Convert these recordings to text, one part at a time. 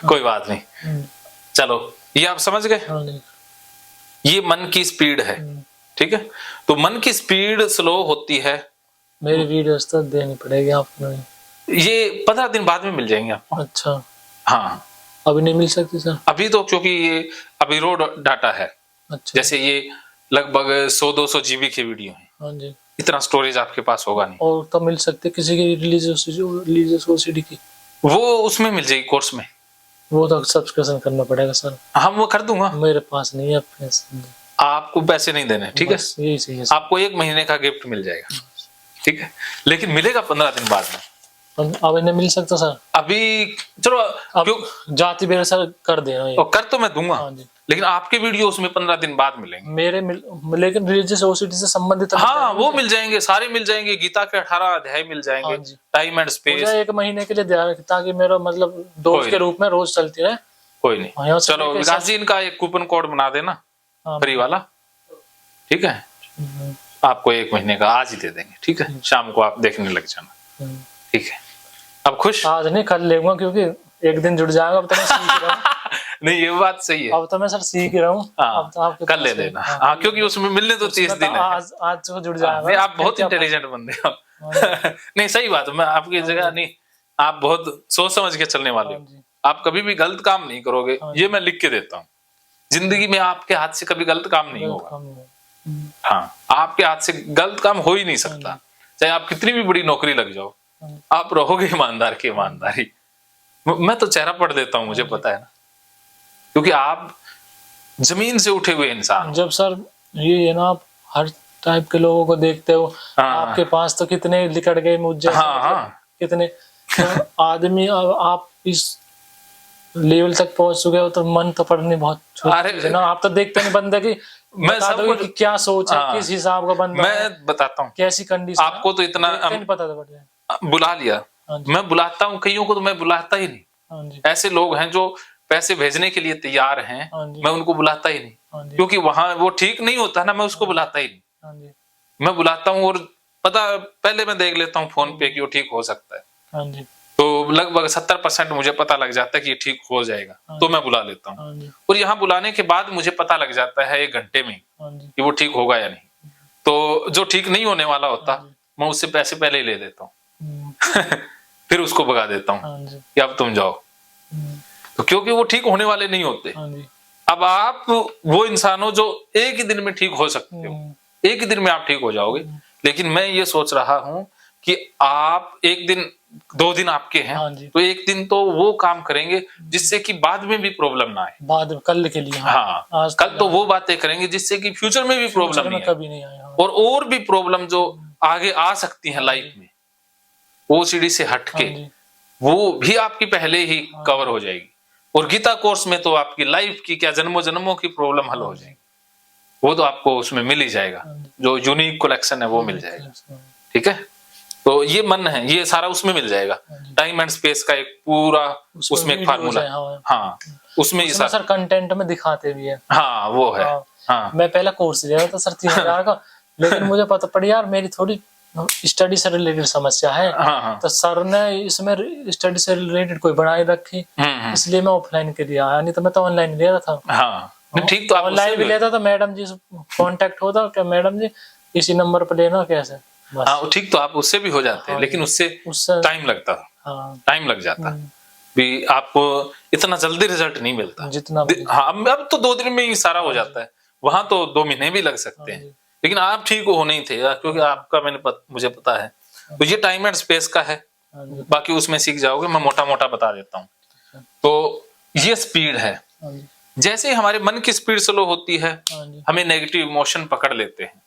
कोई बात नहीं, चलो ये आप समझ गए। ये मन की स्पीड है, ठीक है। तो मन की स्पीड स्लो होती है। मेरी वीडियोस तो देनी पड़ेगी आपको, ये 15 दिन बाद में मिल जाएंगे आपको। अच्छा, हाँ अभी नहीं मिल सकती सर? अभी तो क्योंकि ये अभी रो डाटा है। अच्छा, जैसे ये लगभग 100-200 जीबी की वीडियो है। हाँ जी, इतना स्टोरेज आपके पास होगा नहीं। और तो मिल सकते किसी की रिलीजियस ओसीडी की? वो उसमें मिल जाएगी कोर्स में। वो तो सब्सक्रिप्शन करना पड़ेगा सर। हाँ वो कर दूंगा। मेरे पास नहीं है पैसे। आपको पैसे नहीं देने, ठीक है, यही सही है। आपको 1 महीने का गिफ्ट मिल जाएगा, ठीक है, लेकिन मिलेगा 15 दिन बाद में। अब इन्हें मिल सकता सर? अभी चलो अब जाति बेर सर कर देना ये। कर तो मैं दूंगा, हाँ जी, लेकिन आपके वीडियो उसमें 15 दिन बाद मिलेंगे। लेकिन रिलीजियस ओसीडी से संबंधित हाँ वो मिल जाएंगे, सारे मिल जाएंगे। गीता के 18 अध्याय मिल जाएंगे। हाँ, टाइम एंड स्पेस। मुझे 1 महीने के लिए दिया ताकि मेरा मतलब दोस्त के रूप में रोज चलती रहे। कोई नहीं, चलो विकास जी इनका एक कूपन कोड बना देना, फ्री वाला, ठीक है, आपको 1 महीने का आज ही दे देंगे, ठीक है, शाम को आप देखने लग जाना, ठीक है। अब खुश? आज नहीं, कल लेगा, क्योंकि एक दिन जुड़ जाएगा। अब तो मैं सीख रहा हूँ। नहीं ये बात सही है। अब तो मैं सर सीख रहा हूँ। अब तो आपके कल ले लेना। हाँ क्योंकि उसमें मिलने तो 30 दिन है। आज तो जुड़ जाएगा। आप बहुत इंटेलिजेंट बंदे हो। नहीं सही बात है, मैं आपकी जगह नहीं, आप बहुत सोच समझ के चलने वाले हो। आप कभी भी गलत काम नहीं करोगे, ये मैं लिख के देता हूँ। जिंदगी में आपके हाथ से कभी गलत काम नहीं होगा। हाँ आपके हाथ से गलत काम हो ही नहीं सकता, चाहे आप कितनी भी बड़ी नौकरी लग जाओ, आप रहोगे ईमानदार की ईमानदारी। मैं तो चेहरा पढ़ देता हूँ, मुझे पता है ना, क्योंकि आप जमीन से उठे हुए इंसान। जब सर ये है ना, आप हर टाइप के लोगों को देखते हो। आपके पास तो कितने लिकड़ गए मुझे, कितने आदमी, आप इस लेवल तक पहुंच चुके हो तो मन तो पड़नी बहुत छोटी है ना। आप तो देखते नहीं बंदे की, मैं सब कि क्या सोच है, किस हिसाब का बंदा मैं बताता हूँ कैसी कंडीशन। आपको तो इतना नहीं पता था, बुला लिया। मैं बुलाता हूँ कईयों को, तो मैं बुलाता ही नहीं। ऐसे लोग हैं जो पैसे भेजने के लिए तैयार हैं, मैं उनको बुलाता ही नहीं, क्योंकि वहां वो ठीक नहीं होता ना, मैं उसको बुलाता ही नहीं। मैं बुलाता हूँ और पता पहले मैं देख लेता हूँ फोन पे कि वो ठीक हो सकता है, तो लगभग 70% मुझे पता लग जाता है कि ये ठीक हो जाएगा, तो मैं बुला लेता हूँ। और यहाँ बुलाने के बाद मुझे पता लग जाता है 1 घंटे में कि वो ठीक होगा या नहीं। तो जो ठीक नहीं होने वाला होता, मैं उससे पैसे पहले ही ले देता हूँ। फिर उसको भगा देता हूँ कि अब तुम जाओ, तो क्योंकि वो ठीक होने वाले नहीं होते। अब आप वो इंसान हो जो एक ही दिन में ठीक हो सकते हो, एक ही दिन में आप ठीक हो जाओगे। लेकिन मैं ये सोच रहा हूँ कि आप 1 दिन 2 दिन आपके हैं, तो 1 दिन तो वो काम करेंगे जिससे कि बाद में भी प्रॉब्लम ना आए, बाद कल के लिए। हाँ कल तो वो बातें करेंगे जिससे कि फ्यूचर में भी प्रॉब्लम नहीं आए, और भी प्रॉब्लम जो आगे आ सकती है लाइफ में, ओसीडी से हटके वो भी आपकी पहले ही कवर हो जाएगी। और गीता कोर्स में तो आपकी लाइफ की क्या जन्मों जन्मों की प्रॉब्लम हल हो जाएगी, वो तो आपको उसमें मिल ही जाएगा, जो यूनिक कलेक्शन है वो मिल जाएगा, ठीक है। तो ये मन है, ये सारा उसमें मिल जाएगा। टाइम एंड स्पेस का एक पूरा उसमें एक फार्मूला, हाँ उसमें ये सर कंटेंट में दिखाते भी है। हाँ वो है। हाँ मैं पहला कोर्स लिया था सर 3000 का, लेकिन मुझे पता पड़ी यार मेरी थोड़ी स्टडी से रिलेटेड समस्या है। तो सर ने इसमें स्टडी से रिलेटेड कोई बनाई रखी, इसलिए मैं ऑफलाइन के लिए आया, नहीं तो मैं तो ऑनलाइन ले रहा था। हाँ ठीक, तो ऑनलाइन भी लेता तो मैडम जी से कांटेक्ट होता कि मैडम जी इसी नंबर पर लेना कैसे। हाँ ठीक, तो आप उससे भी हो जाते हैं, लेकिन उससे टाइम लगता, टाइम लग जाता भी, आपको इतना जल्दी रिजल्ट नहीं मिलता जितना। हाँ अब तो 2 दिन में ही सारा हो जाता है, वहां तो 2 महीने भी लग सकते हैं। लेकिन आप ठीक हो नहीं थे क्योंकि आपका मुझे पता है। तो ये टाइम एंड स्पेस का है, बाकी उसमें सीख जाओगे, मैं मोटा मोटा बता देता हूँ। तो ये स्पीड है, जैसे ही हमारे मन की स्पीड स्लो होती है, हमें नेगेटिव इमोशन पकड़ लेते हैं,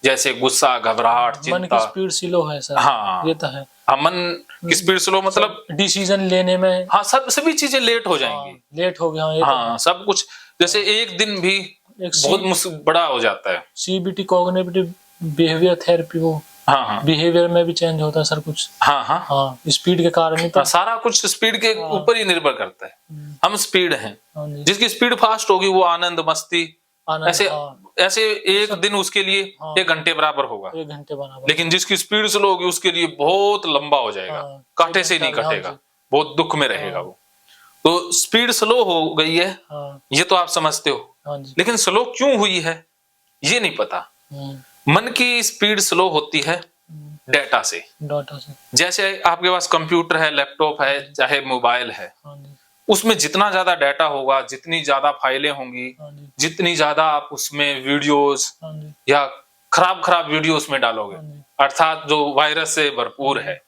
जैसे गुस्सा, घबराहट, चिंता। मन की स्पीड स्लो है सर। हाँ ये तो है। हाँ मन की स्पीड स्लो मतलब डिसीजन लेने में, हाँ सभी चीजें लेट हो जाएंगी। लेट हो गया। हाँ सब कुछ, जैसे 1 दिन भी बहुत बड़ा हो जाता है। सीबीटी कॉग्निटिव बिहेवियर थेरेपी, वो बिहेवियर में भी चेंज होता है सर कुछ। हाँ स्पीड के कारण ही तो सारा कुछ स्पीड के ऊपर ही निर्भर करता है। हम स्पीड हैं, जिसकी स्पीड फास्ट होगी वो आनंद मस्ती, ऐसे 1 दिन उसके लिए 1 घंटे बराबर होगा, 1 घंटे बराबर। लेकिन जिसकी स्पीड स्लो होगी उसके लिए बहुत लंबा हो जाएगा, कांटे से नहीं कटेगा, बहुत दुख में रहेगा वो। तो स्पीड स्लो हो गई है, हाँ ये तो आप समझते हो, हाँ जी। लेकिन स्लो क्यों हुई है ये नहीं पता। मन की स्पीड स्लो होती है डेटा से। डाटा से। जैसे आपके पास कंप्यूटर है, लैपटॉप है, चाहे मोबाइल है, हाँ जी। उसमें जितना ज्यादा डाटा होगा, जितनी ज्यादा फाइलें होंगी, हाँ जी। जितनी ज्यादा आप उसमें वीडियोस हाँ जी। या खराब खराब वीडियो उसमें डालोगे, हाँ जी। अर्थात जो वायरस से भरपूर है,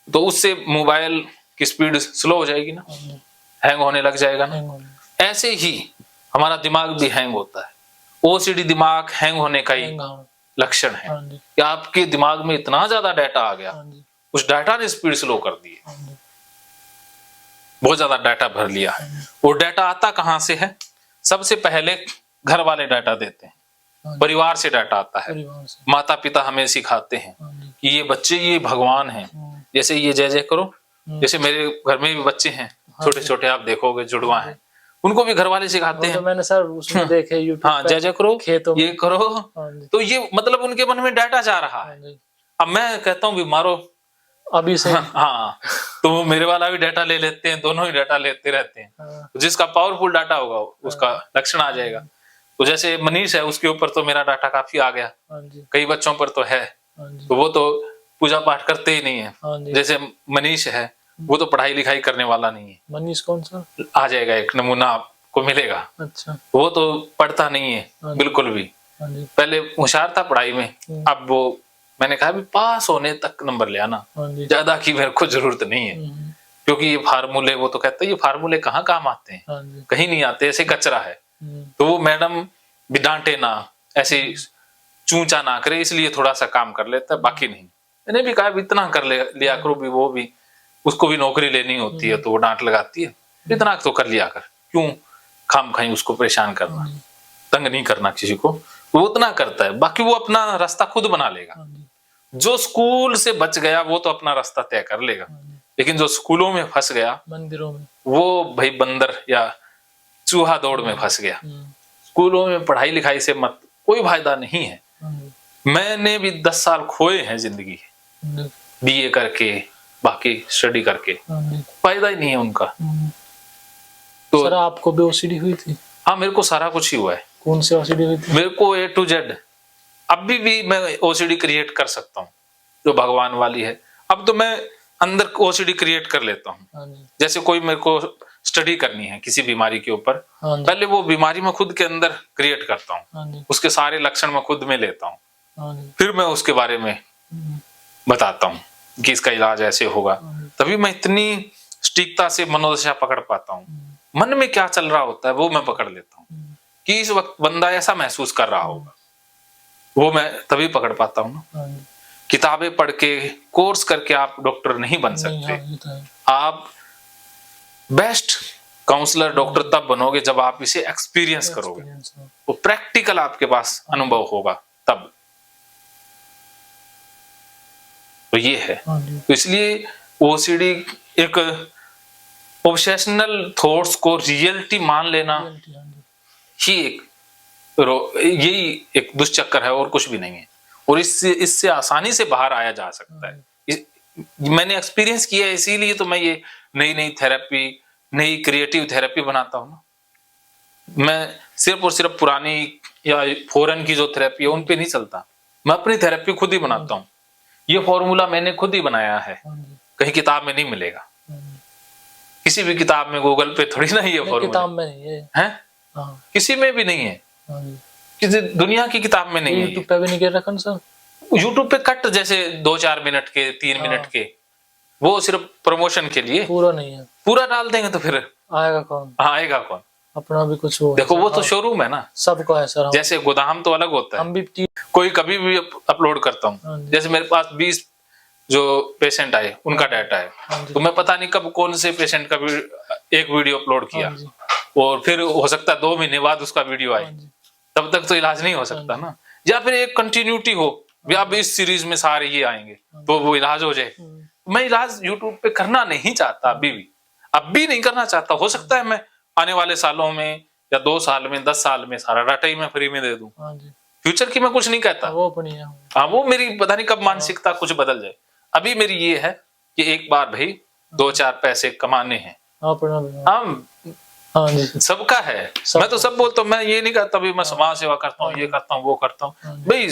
तो उससे मोबाइल की स्पीड स्लो हो जाएगी ना, हाँ जी। हैंग होने लग जाएगा ना। हैंग होने। ऐसे ही हमारा दिमाग भी हैंग होता है। ओसीडी दिमाग हैंग होने का ही हैंग, हाँ। लक्षण है हाँ जी। कि आपके दिमाग में इतना ज्यादा डाटा आ गया, हाँ जी। उस डाटा ने स्पीड स्लो कर दी है, हाँ जी। बहुत ज्यादा डाटा भर लिया है। वो डाटा आता कहां से है? सबसे पहले घर वाले डाटा देते हैं, हाँ जी। परिवार से डाटा आता है। परिवार से। माता पिता हमें सिखाते हैं हाँ जी। कि ये बच्चे ये भगवान हैं, जैसे ये जय जय करो। जैसे मेरे घर में भी बच्चे हैं छोटे छोटे, आप देखोगे जुड़वा हैं, उनको भी घर वाले सिखाते हैं। तो मैंने सर उसमें देखे यूट्यूब हाँ, जय जय करो, खेतों ये करो, हाँ जी। तो ये मतलब उनके मन में डाटा जा रहा हाँ है। जी। अब मैं कहता हूँ भी मारो अभी से। हाँ, तो वो मेरे वाला भी डाटा ले लेते हैं, दोनों ही डाटा लेते रहते हैं। हाँ। जिसका पावरफुल डाटा होगा उसका लक्षण आ जाएगा। तो जैसे मनीष है, उसके ऊपर तो मेरा डाटा काफी आ गया, हाँ जी। कई बच्चों पर तो है, हाँ जी। तो वो तो पूजा पाठ करते ही नहीं है। हाँ जी। जैसे मनीष है, वो तो पढ़ाई लिखाई करने वाला नहीं है। मनीष कौन सा? आ जाएगा, एक नमूना आपको मिलेगा। अच्छा। वो तो पढ़ता नहीं है हाँ जी। बिल्कुल भी। हाँ जी। पहले होशियार था पढ़ाई में, अब वो मैंने कहा भी पास होने तक नंबर ले आना, हाँ जी। ज्यादा की मेरे को जरूरत नहीं है, क्योंकि ये फार्मूले, वो तो कहता है ये फार्मूले कहाँ काम आते हैं, हाँ जी। कहीं नहीं आते, ऐसे कचरा है। तो वो मैडम भी डांटे ना, ऐसे चूचा ना करे, इसलिए थोड़ा सा काम कर लेता है, बाकी नहीं। मैंने भी कहा इतना कर लिया करो भी, वो भी उसको भी नौकरी लेनी होती है, तो वो डांट लगाती है, इतना तो कर लिया कर, क्यों खाम खाई उसको परेशान करना, तंग नहीं करना किसी को। वो उतना करता है, बाकी वो अपना रास्ता खुद बना लेगा। जो स्कूल से बच गया वो तो अपना रास्ता तय कर लेगा, लेकिन जो स्कूलों में फंस गया, मंदिरों में, वो भाई बंदर या चूहा दौड़ में फंस गया। स्कूलों में पढ़ाई लिखाई से मत कोई फायदा नहीं है। मैंने भी 10 साल खोए हैं जिंदगी, बीए करके, बाकी स्टडी करके, फायदा ही नहीं है उनका। तो सर आपको भी ओसीडी हुई थी? हाँ, मेरे को सारा कुछ ही हुआ है। कौन सी ओसीडी हुई थी? मेरे को A to Z। अभी भी मैं ओसीडी क्रिएट कर सकता हूँ, जो भगवान वाली है। अब तो मैं अंदर ओसीडी क्रिएट कर लेता हूँ। जैसे कोई मेरे को स्टडी करनी है किसी बीमारी के ऊपर, पहले वो बीमारी में खुद के अंदर क्रिएट करता हूँ, उसके सारे लक्षण मैं खुद में लेता हूँ, फिर मैं उसके बारे में बताता हूँ कि इसका इलाज ऐसे होगा। तभी मैं इतनी सटीकता से मनोदशा पकड़ पाता हूँ। मन में क्या चल रहा होता है वो मैं पकड़ लेता हूँ कि इस वक्त बंदा ऐसा महसूस कर रहा होगा, वो मैं तभी पकड़ पाता हूँ ना। किताबें पढ़ के, कोर्स करके आप डॉक्टर नहीं बन सकते। आप बेस्ट काउंसलर, डॉक्टर तब बनोगे जब आप इसे एक्सपीरियंस करोगे, वो प्रैक्टिकल आपके पास अनुभव होगा तब। तो ये है, तो इसलिए ओसीडी एक ऑब्सेशनल थॉट्स को रियलिटी मान लेना ही यही एक दुष्चक्कर है, और कुछ भी नहीं है। और इससे आसानी से बाहर आया जा सकता है। मैंने एक्सपीरियंस किया है, इसीलिए तो मैं ये नई नई थेरेपी, नई क्रिएटिव थेरेपी बनाता हूँ ना। मैं सिर्फ और सिर्फ पुरानी या फॉरेन की जो थेरेपी है उन पे नहीं चलता, मैं अपनी थेरेपी खुद ही बनाता हूँ। ये फॉर्मूला मैंने खुद ही बनाया है, कहीं किताब में नहीं मिलेगा, किसी भी किताब में, गूगल पे थोड़ी ना ये फॉर्मूला किताब में नहीं है, किसी में भी नहीं है, किसी दुनिया की किताब में नहीं है। यूट्यूब पे भी नहीं कर रखा सर? यूट्यूब पे कट जैसे 2-4 मिनट के, 3 मिनट के, वो सिर्फ प्रमोशन के लिए, पूरा नहीं है। पूरा डाल देंगे तो फिर आएगा कौन? आएगा कौन? अपना भी कुछ हो, देखो वो तो शोरूम है ना, सबको है सर। जैसे गोदाम तो अलग होता है, हम भी कोई कभी भी अपलोड करता हूँ। जैसे मेरे पास 20 जो पेशेंट आए उनका डाटा है, तो मैं पता नहीं कब कौन से पेशेंट का एक वीडियो अपलोड किया, और फिर हो सकता है 2 महीने बाद उसका वीडियो आए, तब तक तो इलाज नहीं हो सकता ना। या फिर एक कंटिन्यूटी हो, अब इस सीरीज में सारे ये आएंगे तो वो इलाज हो जाए। मैं इलाज यूट्यूब पे करना नहीं चाहता, अभी भी, अब भी नहीं करना चाहता। हो सकता है मैं आने वाले सालों में या 2 साल में, 10 साल में सारा डाटा ही मैं फ्री में दे दूं। फ्यूचर की मैं कुछ नहीं कहता, वो अपनी है। हाँ, वो मेरी पता नहीं कब मानसिकता कुछ बदल जाए। अभी मेरी ये है कि एक बार भाई 2-4 पैसे कमाने हैं, अपना भी। हम हाँ जी, सबका है। मैं तो सब बोलता हूँ, मैं ये नहीं कहता भी मैं समाज सेवा करता हूँ, ये करता हूँ, वो करता हूँ। भाई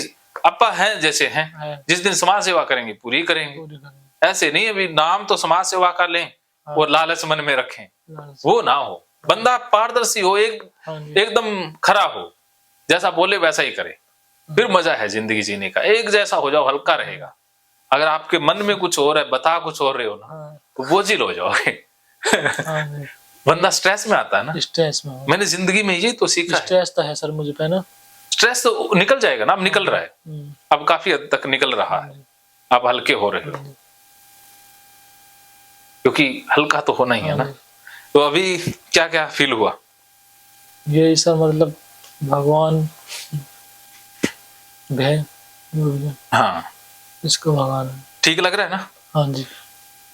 अपा हैं जैसे हैं, जिस दिन समाज सेवा करेंगे पूरी करेंगे। ऐसे नहीं अभी नाम तो समाज सेवा का लें और लालच मन में रखें, वो ना हो। बंदा पारदर्शी हो, एकदम खरा हो, जैसा बोले वैसा ही करे, फिर मजा है जिंदगी जीने का। एक जैसा हो जाओ, हल्का रहेगा। अगर आपके मन में कुछ और है, बता कुछ और रहे हो ना, तो बोझिल हो जाओगे। बंदा स्ट्रेस में आता है ना, स्ट्रेस में। मैंने जिंदगी में ये तो सीखा है। स्ट्रेस तो है सर मुझे पे ना। स्ट्रेस तो निकल जाएगा ना, अब निकल रहा है, अब काफी हद तक निकल रहा है, अब हल्के हो रहे हो, क्योंकि हल्का तो होना ही है ना। तो अभी क्या क्या फील हुआ? ये सर मतलब भगवान भय, हाँ इसको भगवान ठीक लग रहा है ना। हाँ जी।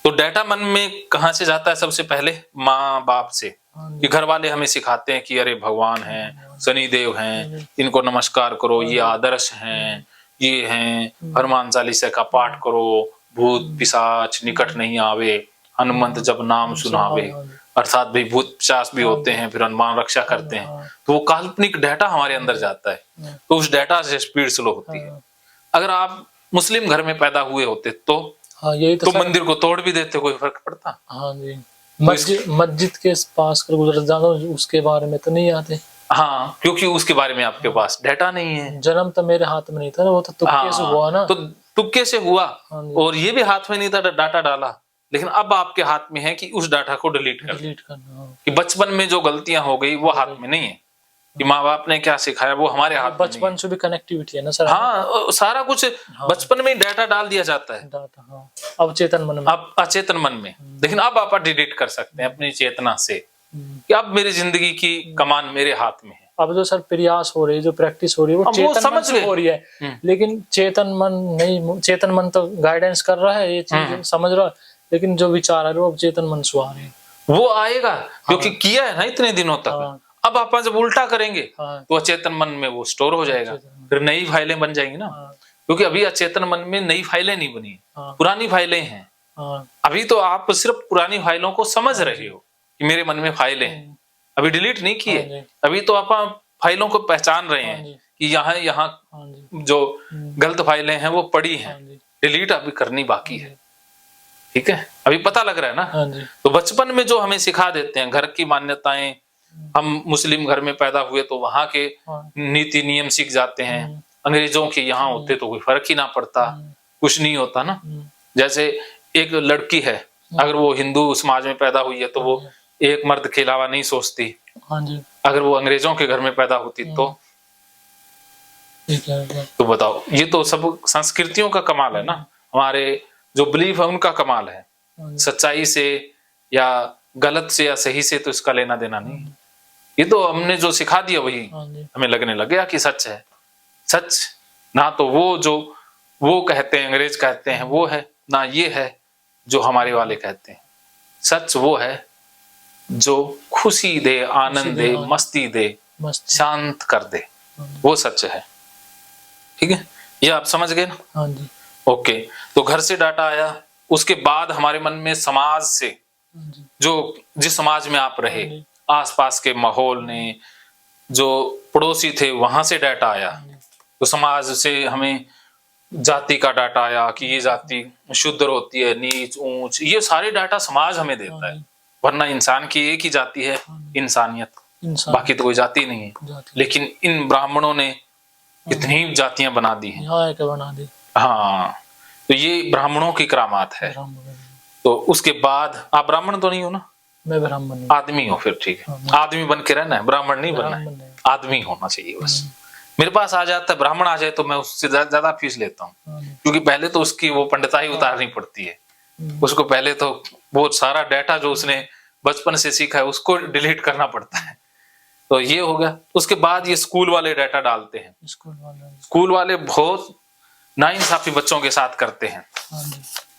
तो डाटा मन में कहाँ से जाता है? सबसे पहले माँ बाप से, कि घर वाले हमें सिखाते हैं कि अरे भगवान हैं, शनिदेव हैं, इनको नमस्कार करो, ये आदर्श हैं, ये हैं, हनुमान चालीसा का पाठ करो, भूत पिशाच निकट नहीं आवे, हनुमंत जब नाम सुनावे। अर्थात भाई भूत पिशाच भी होते हैं, फिर हनुमान रक्षा करते हैं। तो वो काल्पनिक डाटा हमारे अंदर जाता है, तो उस डाटा से स्पीड स्लो होती है। अगर आप मुस्लिम घर में पैदा हुए होते तो यही तो मंदिर को तोड़ भी देते, कोई फर्क पड़ता? हाँ जी, मस्जिद के पास कर गुजर जाना, उसके बारे में तो नहीं आते। हाँ, क्योंकि उसके बारे में आपके पास डाटा नहीं है। जन्म तो मेरे हाथ में नहीं था, वो तो तुक्के से हुआ ना। तो तुक्के से हुआ, और ये भी हाथ में नहीं था, डाटा डाला। लेकिन अब आपके हाथ में है कि उस डाटा को डिलीट करना। कि बचपन में जो गलतियां हो गई वो हाथ में नहीं है, कि माँ बाप ने क्या सिखाया वो हमारे हाथ में। बचपन से भी कनेक्टिविटी है ना सर। हाँ, सारा कुछ बचपन में ही डाटा डाल दिया जाता है। अब चेतन मन में, अब अचेतन मन में। लेकिन अब आप डिलीट कर सकते हैं अपनी चेतना से, कि अब मेरी जिंदगी की कमान मेरे हाथ में है। अब जो सर प्रयास हो रही है, जो प्रैक्टिस हो रही है, वो चेतन मन से हो रही है। लेकिन चेतन मन नहीं, चेतन मन तो गाइडेंस कर रहा है, ये चीज समझ रहा है, लेकिन जो विचार है वो चेतन मन से आ रहे हैं, वो आएगा। क्योंकि किया है ना इतने दिनों तक। अब आप जब उल्टा करेंगे तो अचेतन मन में वो स्टोर हो जाएगा, फिर नई फाइलें बन जाएंगी ना। क्योंकि अभी अचेतन मन में नई फाइलें नहीं बनी, पुरानी फाइलें हैं। अभी तो आप सिर्फ पुरानी फाइलों को समझ रहे हो कि मेरे मन में फाइलें हैं, अभी डिलीट नहीं किए। अभी तो आप फाइलों को पहचान रहे हैं कि यहाँ जो गलत फाइलें हैं वो पड़ी हैं, डिलीट अभी करनी बाकी है। ठीक है, अभी पता लग रहा है ना। तो बचपन में जो हमें सिखा देते हैं घर की मान्यताएं, हम मुस्लिम घर में पैदा हुए तो वहां के नीति नियम सीख जाते हैं। अंग्रेजों के यहाँ होते तो कोई फर्क ही ना पड़ता, कुछ नहीं होता ना। जैसे एक लड़की है, अगर वो हिंदू समाज में पैदा हुई है तो वो एक मर्द के अलावा नहीं सोचती। अगर वो अंग्रेजों के घर में पैदा होती तो बताओ, ये तो सब संस्कृतियों का कमाल है ना। हमारे जो बिलीफ है उनका कमाल है। सच्चाई से या गलत से या सही से तो इसका लेना देना नहीं। ये तो हमने जो सिखा दिया वही हमें लगने लग गया कि सच है। सच ना तो वो जो वो कहते हैं, अंग्रेज कहते हैं वो है, ना ये है जो हमारे वाले कहते हैं। सच वो है जो खुशी दे, आनंद दे, मस्ती दे, शांत कर दे, वो सच है। ठीक है, ये आप समझ गए ना। हाँ जी। ओके, तो घर से डाटा आया, उसके बाद हमारे मन में समाज से, जो जिस समाज में आप रहे, आसपास के माहौल ने, जो पड़ोसी थे वहां से डाटा आया। तो समाज से हमें जाति का डाटा आया कि ये जाति शुद्र होती है, नीच ऊंच, ये सारे डाटा समाज हमें देता है। वरना इंसान की एक ही जाति है, इंसानियत, बाकी तो कोई जाति नहीं है। लेकिन इन ब्राह्मणों ने इतनी जातियां बना दी हैं। हाँ, तो ये ब्राह्मणों की करामात है। तो उसके बाद आप ब्राह्मण तो नहीं हो ना? मैं ब्राह्मण आदमी हो, फिर ठीक है। आदमी बन के रहना है, ब्राह्मण नहीं बनना है, आदमी होना चाहिए बस। मेरे पास आ जाता है ब्राह्मण आ जाए तो मैं उससे ज्यादा फीस लेता हूँ, क्योंकि पहले तो उसकी वो पंडिताई उतारनी पड़ती है। उसको पहले तो बहुत सारा डाटा जो उसने बचपन से सीखा है उसको डिलीट करना पड़ता है। तो ये हो गया। उसके बाद ये स्कूल वाले डाटा डालते हैं। स्कूल वाले बहुत नाइंसाफी बच्चों के साथ करते हैं।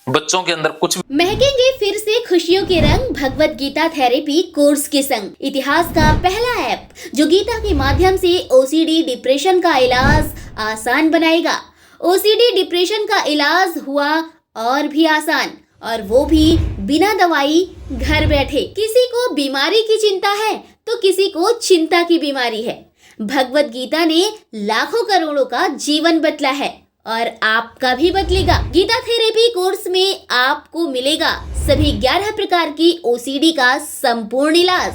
बच्चों के अंदर कुछ महकेंगे फिर से खुशियों के रंग भगवत गीता थेरेपी कोर्स के संग। इतिहास का पहला ऐप जो गीता के माध्यम से ओसीडी डिप्रेशन का इलाज आसान बनाएगा। ओसीडी डिप्रेशन का इलाज हुआ और भी आसान। और वो भी बिना दवाई, घर बैठे। किसी को बीमारी की चिंता है तो किसी को चिंता की बीमारी है। भगवत गीता ने लाखों करोड़ों का जीवन बदला है और आपका भी बदलेगा। गीता थेरेपी कोर्स में आपको मिलेगा सभी 11 प्रकार की ओसीडी का संपूर्ण इलाज,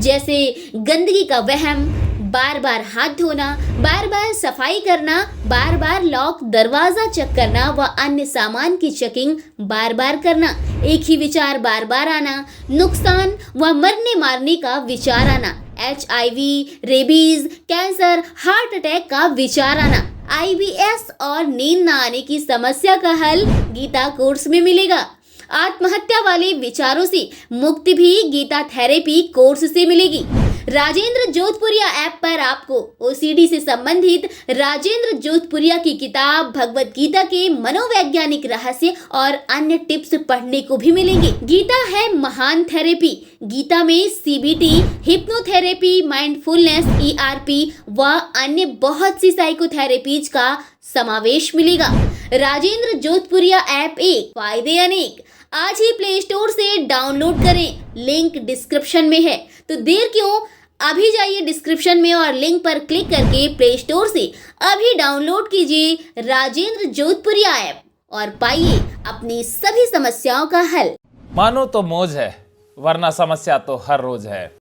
जैसे गंदगी का वहम, बार बार हाथ धोना, बार बार सफाई करना, बार बार लॉक दरवाजा चेक करना व अन्य सामान की चेकिंग बार बार करना, एक ही विचार बार बार आना, नुकसान व मरने मारने का विचार आना, HIV, rabies, cancer, heart attack का विचार आना, IBS और नींद न आने की समस्या का हल गीता कोर्स में मिलेगा। आत्महत्या वाले विचारों से मुक्ति भी गीता थेरेपी कोर्स से मिलेगी। राजेंद्र जोधपुरिया ऐप पर आपको ओसीडी से संबंधित राजेंद्र जोधपुरिया की किताब भगवत गीता के मनोवैज्ञानिक रहस्य और अन्य टिप्स पढ़ने को भी मिलेंगे। गीता है महान थेरेपी। गीता में CBT, हिप्नोथेरेपी, माइंडफुलनेस, ERP व अन्य बहुत सी साइकोथेरेपीज का समावेश मिलेगा। राजेंद्र जोधपुरिया ऐप एक, फायदे अनेक। आज ही प्ले स्टोर से डाउनलोड करें, लिंक डिस्क्रिप्शन में है। तो देर क्यों, अभी जाइए डिस्क्रिप्शन में और लिंक पर क्लिक करके प्ले स्टोर से अभी डाउनलोड कीजिए राजेंद्र जोधपुरिया ऐप और पाइए अपनी सभी समस्याओं का हल। मानो तो मौज है, वरना समस्या तो हर रोज है।